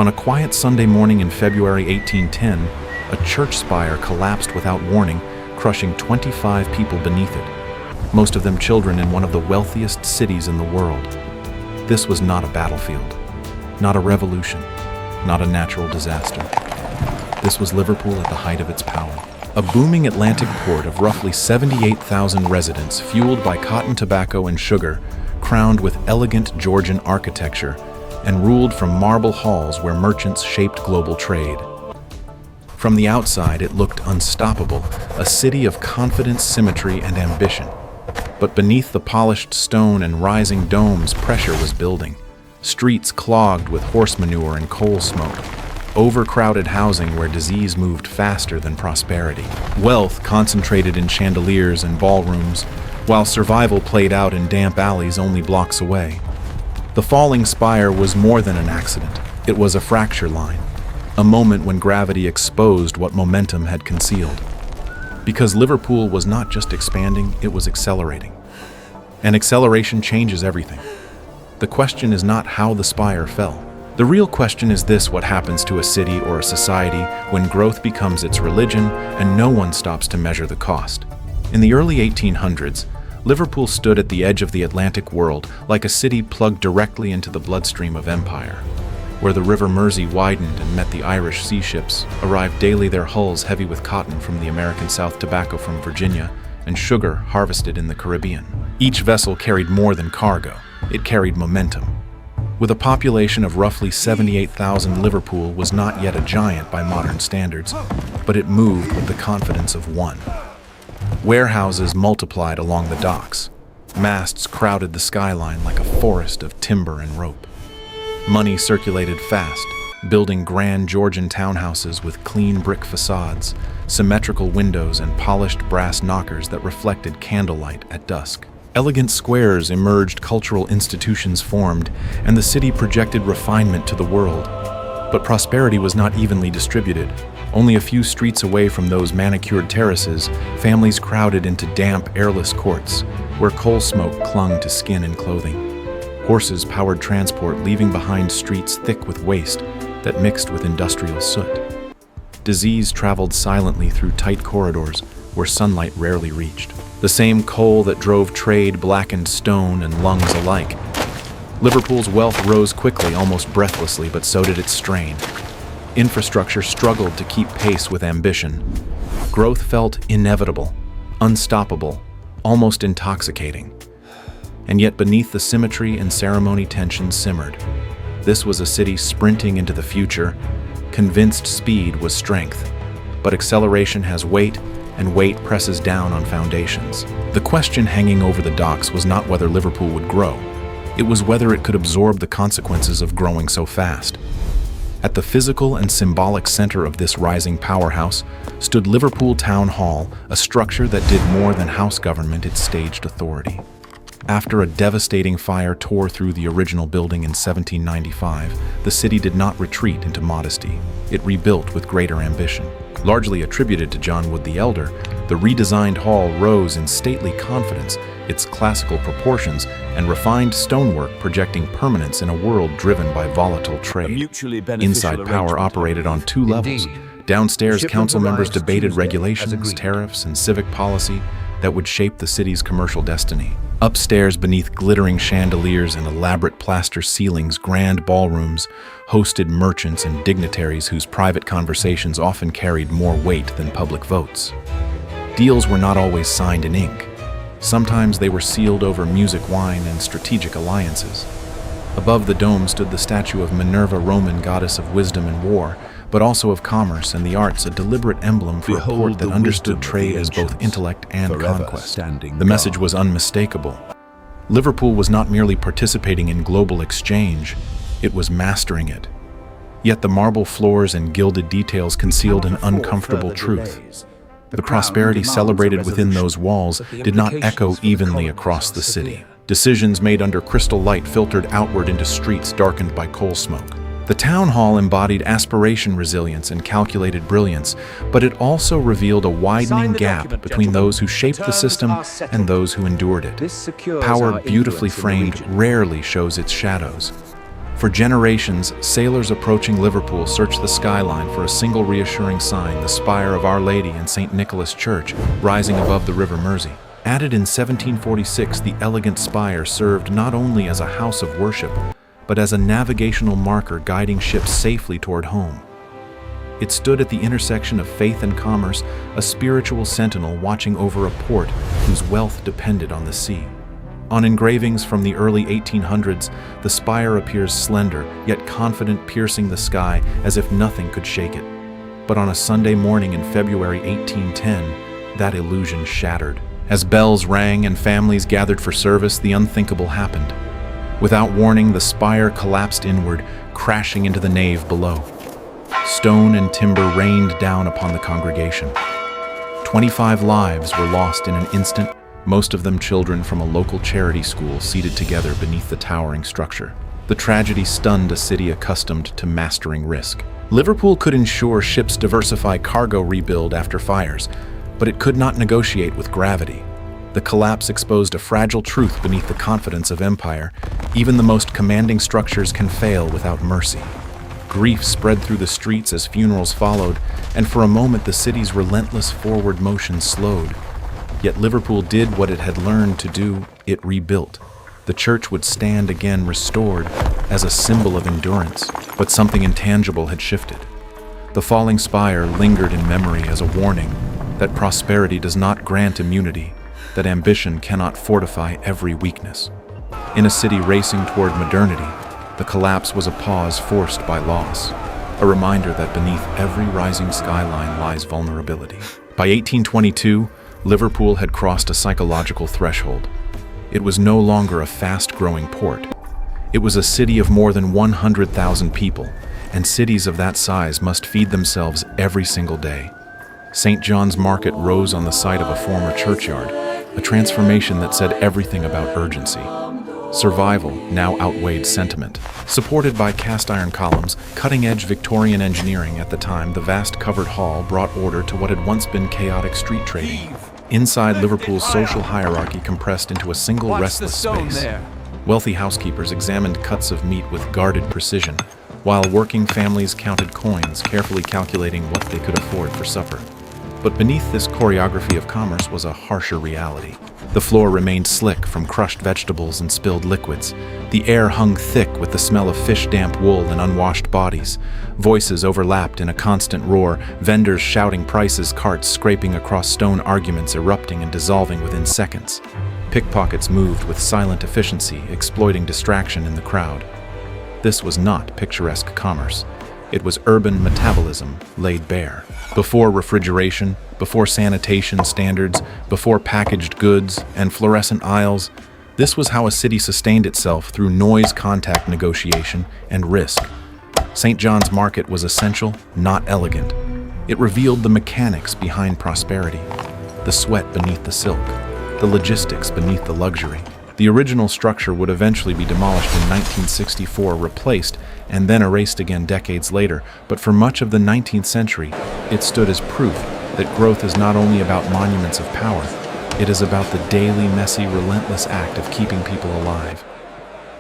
On a quiet Sunday morning in February 1810, a church spire collapsed without warning, crushing 25 people beneath it, most of them children in one of the wealthiest cities in the world. This was not a battlefield, not a revolution, not a natural disaster. This was Liverpool at the height of its power. A booming Atlantic port of roughly 78,000 residents, fueled by cotton, tobacco, and sugar, crowned with elegant Georgian architecture, and ruled from marble halls where merchants shaped global trade. From the outside, it looked unstoppable, a city of confidence, symmetry, and ambition. But beneath the polished stone and rising domes, pressure was building. Streets clogged with horse manure and coal smoke. Overcrowded housing where disease moved faster than prosperity. Wealth concentrated in chandeliers and ballrooms, while survival played out in damp alleys only blocks away. The falling spire was more than an accident. It was a fracture line, a moment when gravity exposed what momentum had concealed. Because Liverpool was not just expanding, it was accelerating. And acceleration changes everything. The question is not how the spire fell. The real question is this: what happens to a city or a society when growth becomes its religion and no one stops to measure the cost? In the early 1800s, Liverpool stood at the edge of the Atlantic world, like a city plugged directly into the bloodstream of empire. Where the River Mersey widened and met the Irish sea ships, arrived daily their hulls heavy with cotton from the American South, tobacco from Virginia, and sugar harvested in the Caribbean. Each vessel carried more than cargo, it carried momentum. With a population of roughly 78,000, Liverpool was not yet a giant by modern standards, but it moved with the confidence of one. Warehouses multiplied along the docks. Masts crowded the skyline like a forest of timber and rope. Money circulated fast, building grand Georgian townhouses with clean brick facades, symmetrical windows, and polished brass knockers that reflected candlelight at dusk. Elegant squares emerged, cultural institutions formed, and the city projected refinement to the world. But prosperity was not evenly distributed. Only a few streets away from those manicured terraces, families crowded into damp, airless courts, where coal smoke clung to skin and clothing. Horses powered transport, leaving behind streets thick with waste that mixed with industrial soot. Disease traveled silently through tight corridors where sunlight rarely reached. The same coal that drove trade blackened stone and lungs alike. Liverpool's wealth rose quickly, almost breathlessly, but so did its strain. Infrastructure struggled to keep pace with ambition. Growth felt inevitable, unstoppable, almost intoxicating. And yet beneath the symmetry and ceremony, tension simmered. This was a city sprinting into the future, convinced speed was strength. But acceleration has weight, and weight presses down on foundations. The question hanging over the docks was not whether Liverpool would grow. It was whether it could absorb the consequences of growing so fast. At the physical and symbolic center of this rising powerhouse stood Liverpool Town Hall, a structure that did more than house government, it staged authority. After a devastating fire tore through the original building in 1795, the city did not retreat into modesty. It rebuilt with greater ambition. Largely attributed to John Wood the Elder, the redesigned hall rose in stately confidence, its classical proportions and refined stonework projecting permanence in a world driven by volatile trade. Inside power operated on two levels. Downstairs, council members debated regulations, tariffs, and civic policy that would shape the city's commercial destiny. Upstairs, beneath glittering chandeliers and elaborate plaster ceilings, grand ballrooms hosted merchants and dignitaries whose private conversations often carried more weight than public votes. Deals were not always signed in ink. Sometimes they were sealed over music, wine, and strategic alliances. Above the dome stood the statue of Minerva, Roman goddess of wisdom and war, but also of commerce and the arts, a deliberate emblem for a port that understood trade as both intellect and conquest. The message was unmistakable. Liverpool was not merely participating in global exchange, it was mastering it. Yet the marble floors and gilded details concealed an uncomfortable truth. The prosperity celebrated within those walls did not echo evenly across the city. Decisions made under crystal light filtered outward into streets darkened by coal smoke. The town hall embodied aspiration, resilience, and calculated brilliance, but it also revealed a widening gap between those who shaped the system and those who endured it. Power beautifully framed rarely shows its shadows. For generations, sailors approaching Liverpool searched the skyline for a single reassuring sign, the spire of Our Lady and St. Nicholas Church, rising above the River Mersey. Added in 1746, the elegant spire served not only as a house of worship, but as a navigational marker guiding ships safely toward home. It stood at the intersection of faith and commerce, a spiritual sentinel watching over a port whose wealth depended on the sea. On engravings from the early 1800s, the spire appears slender, yet confident, piercing the sky as if nothing could shake it. But on a Sunday morning in February 1810, that illusion shattered. As bells rang and families gathered for service, the unthinkable happened. Without warning, the spire collapsed inward, crashing into the nave below. Stone and timber rained down upon the congregation. 25 lives were lost in an instant, most of them children from a local charity school seated together beneath the towering structure. The tragedy stunned a city accustomed to mastering risk. Liverpool could ensure ships diversify cargo rebuild after fires, but it could not negotiate with gravity. The collapse exposed a fragile truth beneath the confidence of empire. Even the most commanding structures can fail without mercy. Grief spread through the streets as funerals followed, and for a moment the city's relentless forward motion slowed. Yet Liverpool did what it had learned to do: it rebuilt. The church would stand again, restored as a symbol of endurance, but something intangible had shifted. The falling spire lingered in memory as a warning that prosperity does not grant immunity, that ambition cannot fortify every weakness. In a city racing toward modernity, the collapse was a pause forced by loss, a reminder that beneath every rising skyline lies vulnerability. By 1822, Liverpool had crossed a psychological threshold. It was no longer a fast-growing port. It was a city of more than 100,000 people, and cities of that size must feed themselves every single day. St. John's Market rose on the site of a former churchyard, a transformation that said everything about urgency. Survival now outweighed sentiment. Supported by cast-iron columns, cutting-edge Victorian engineering at the time, the vast covered hall brought order to what had once been chaotic street trading. Inside, Liverpool's social hierarchy compressed into a single restless space. Wealthy housekeepers examined cuts of meat with guarded precision, while working families counted coins, carefully calculating what they could afford for supper. But beneath this choreography of commerce was a harsher reality. The floor remained slick from crushed vegetables and spilled liquids. The air hung thick with the smell of fish-damp wool and unwashed bodies. Voices overlapped in a constant roar, vendors shouting prices, carts scraping across stone, arguments erupting and dissolving within seconds. Pickpockets moved with silent efficiency, exploiting distraction in the crowd. This was not picturesque commerce. It was urban metabolism laid bare. Before refrigeration, before sanitation standards, before packaged goods and fluorescent aisles, this was how a city sustained itself through noise, contact negotiation, and risk. St. John's Market was essential, not elegant. It revealed the mechanics behind prosperity, the sweat beneath the silk, the logistics beneath the luxury. The original structure would eventually be demolished in 1964, replaced, and then erased again decades later. But for much of the 19th century, it stood as proof that growth is not only about monuments of power, it is about the daily, messy, relentless act of keeping people alive.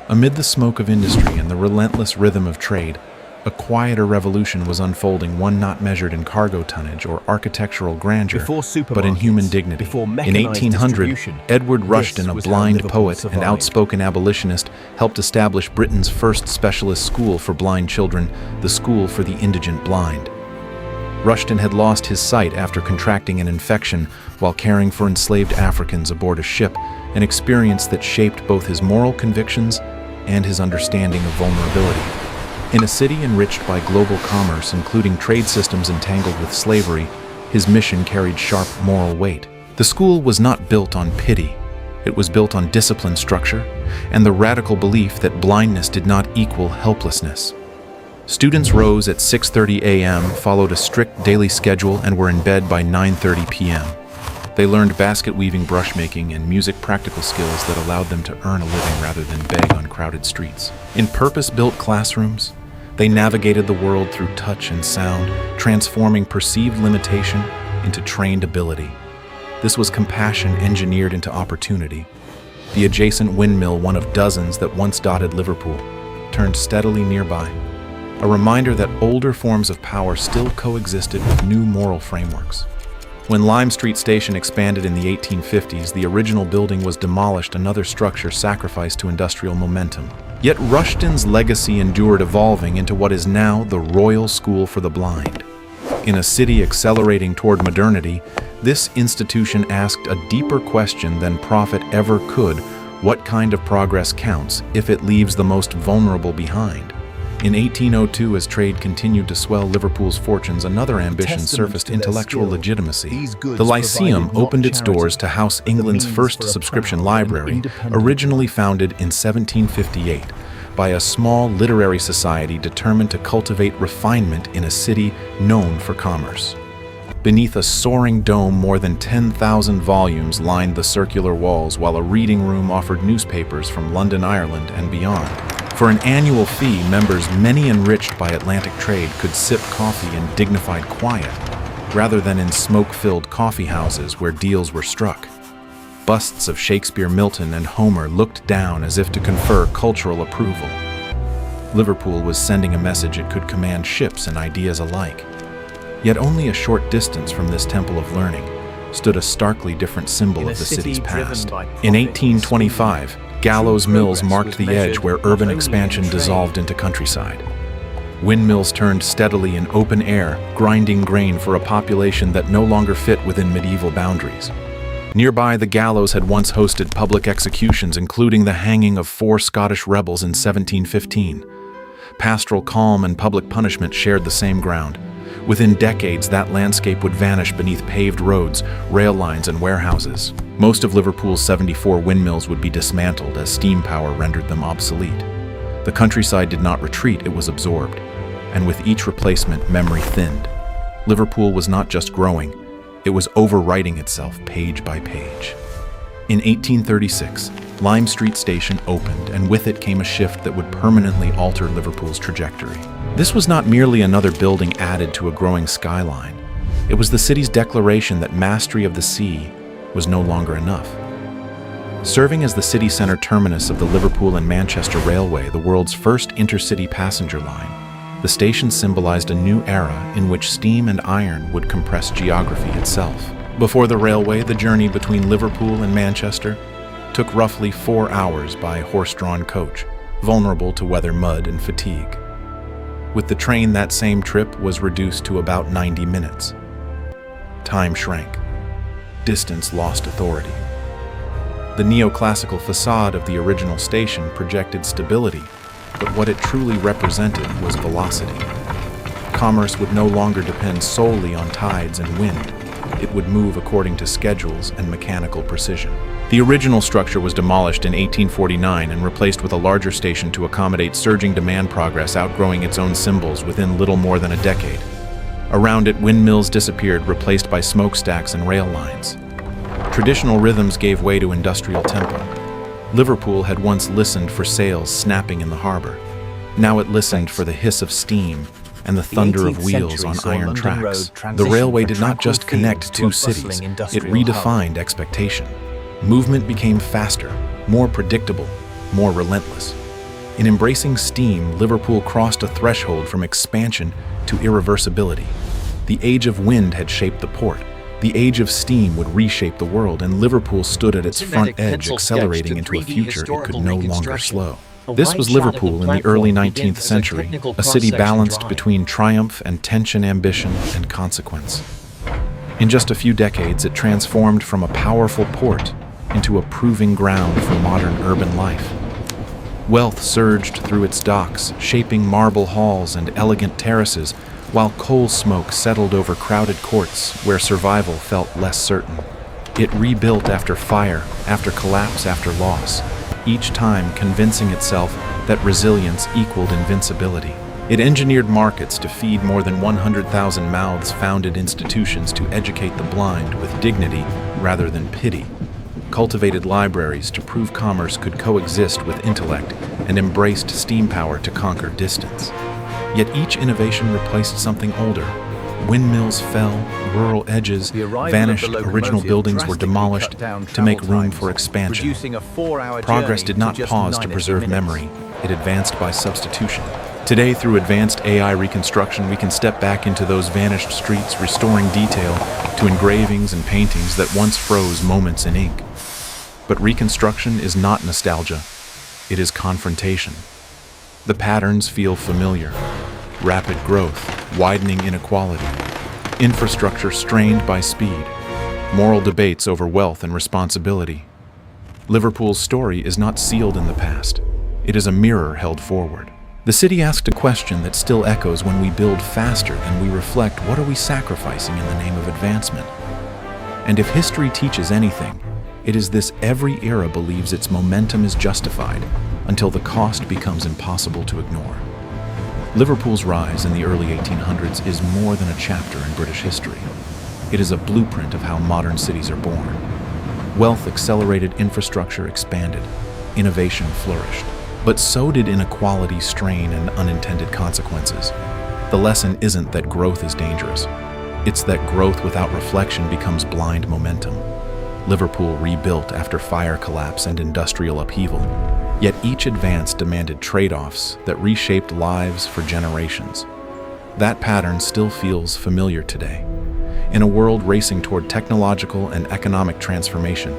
Amid the smoke of industry and the relentless rhythm of trade, a quieter revolution was unfolding, one not measured in cargo tonnage or architectural grandeur, but in human dignity. In 1800, Edward Rushton, a blind poet and outspoken abolitionist, helped establish Britain's first specialist school for blind children, the School for the Indigent Blind. Rushton had lost his sight after contracting an infection while caring for enslaved Africans aboard a ship, an experience that shaped both his moral convictions and his understanding of vulnerability. In a city enriched by global commerce, including trade systems entangled with slavery, his mission carried sharp moral weight. The school was not built on pity. It was built on disciplined structure and the radical belief that blindness did not equal helplessness. Students rose at 6:30 a.m., followed a strict daily schedule, and were in bed by 9:30 p.m. They learned basket weaving, brush making, and music practical skills that allowed them to earn a living rather than beg on crowded streets. In purpose-built classrooms, they navigated the world through touch and sound, transforming perceived limitation into trained ability. This was compassion engineered into opportunity. The adjacent windmill, one of dozens that once dotted Liverpool, turned steadily nearby, a reminder that older forms of power still coexisted with new moral frameworks. When Lime Street Station expanded in the 1850s, the original building was demolished, another structure sacrificed to industrial momentum. Yet Rushton's legacy endured, evolving into what is now the Royal School for the Blind. In a city accelerating toward modernity, this institution asked a deeper question than profit ever could: what kind of progress counts if it leaves the most vulnerable behind? In 1802, as trade continued to swell Liverpool's fortunes, another ambition surfaced: intellectual legitimacy. The Lyceum opened its doors to house England's first subscription library, originally founded in 1758 by a small literary society determined to cultivate refinement in a city known for commerce. Beneath a soaring dome, more than 10,000 volumes lined the circular walls, while a reading room offered newspapers from London, Ireland, and beyond. For an annual fee, members, many enriched by Atlantic trade, could sip coffee in dignified quiet, rather than in smoke-filled coffee houses where deals were struck. Busts of Shakespeare, Milton, and Homer looked down as if to confer cultural approval. Liverpool was sending a message it could command ships and ideas alike. Yet only a short distance from this temple of learning stood a starkly different symbol of the city's past. In 1825, gallows mills marked the edge where urban expansion dissolved into countryside. Windmills turned steadily in open air, grinding grain for a population that no longer fit within medieval boundaries. Nearby, the gallows had once hosted public executions, including the hanging of 4 Scottish rebels in 1715. Pastoral calm and public punishment shared the same ground. Within decades, that landscape would vanish beneath paved roads, rail lines, and warehouses. Most of Liverpool's 74 windmills would be dismantled as steam power rendered them obsolete. The countryside did not retreat, it was absorbed. And with each replacement, memory thinned. Liverpool was not just growing, it was overwriting itself page by page. In 1836, Lime Street Station opened, and with it came a shift that would permanently alter Liverpool's trajectory. This was not merely another building added to a growing skyline. It was the city's declaration that mastery of the sea was no longer enough. Serving as the city center terminus of the Liverpool and Manchester Railway, the world's first intercity passenger line, the station symbolized a new era in which steam and iron would compress geography itself. Before the railway, the journey between Liverpool and Manchester took roughly 4 hours by horse-drawn coach, vulnerable to weather, mud, and fatigue. With the train, that same trip was reduced to about 90 minutes. Time shrank. Distance lost authority. The neoclassical facade of the original station projected stability, but what it truly represented was velocity. Commerce would no longer depend solely on tides and wind. It would move according to schedules and mechanical precision. The original structure was demolished in 1849 and replaced with a larger station to accommodate surging demand, progress outgrowing its own symbols within little more than a decade. Around it, windmills disappeared, replaced by smokestacks and rail lines. Traditional rhythms gave way to industrial tempo. Liverpool had once listened for sails snapping in the harbor. Now it listened for the hiss of steam and the thunder of wheels on iron tracks. The railway did not just connect two cities, it redefined expectation. Movement became faster, more predictable, more relentless. In embracing steam, Liverpool crossed a threshold from expansion to irreversibility. The age of wind had shaped the port. The age of steam would reshape the world, and Liverpool stood at its front edge, accelerating into a future it could no longer slow. This was Liverpool in the early 19th century, a city balanced between triumph and tension, ambition and consequence. In just a few decades, it transformed from a powerful port into a proving ground for modern urban life. Wealth surged through its docks, shaping marble halls and elegant terraces, while coal smoke settled over crowded courts where survival felt less certain. It rebuilt after fire, after collapse, after loss, each time convincing itself that resilience equaled invincibility. It engineered markets to feed more than 100,000 mouths, founded institutions to educate the blind with dignity rather than pity, cultivated libraries to prove commerce could coexist with intellect, and embraced steam power to conquer distance. Yet each innovation replaced something older. Windmills fell, rural edges vanished, original buildings were demolished to make room for expansion. Progress did not pause to preserve memory. it advanced by substitution. Today, through advanced AI reconstruction, we can step back into those vanished streets, restoring detail to engravings and paintings that once froze moments in ink. But reconstruction is not nostalgia, it is confrontation. The patterns feel familiar. Rapid growth, widening inequality, infrastructure strained by speed, moral debates over wealth and responsibility. Liverpool's story is not sealed in the past. It is a mirror held forward. The city asked a question that still echoes when we build faster than we reflect. What are we sacrificing in the name of advancement? And if history teaches anything, it is this: every era believes its momentum is justified until the cost becomes impossible to ignore. Liverpool's rise in the early 1800s is more than a chapter in British history. It is a blueprint of how modern cities are born. Wealth accelerated, infrastructure expanded, innovation flourished. But so did inequality, strain, and unintended consequences. The lesson isn't that growth is dangerous. It's that growth without reflection becomes blind momentum. Liverpool rebuilt after fire collapse and industrial upheaval. Yet each advance demanded trade-offs that reshaped lives for generations. That pattern still feels familiar today. In a world racing toward technological and economic transformation,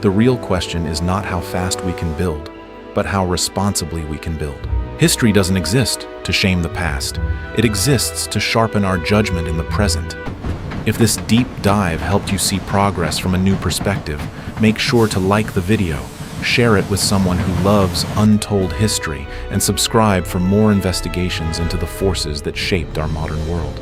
the real question is not how fast we can build, but how responsibly we can build. History doesn't exist to shame the past. It exists to sharpen our judgment in the present. If this deep dive helped you see progress from a new perspective, make sure to like the video, share it with someone who loves untold history, and subscribe for more investigations into the forces that shaped our modern world.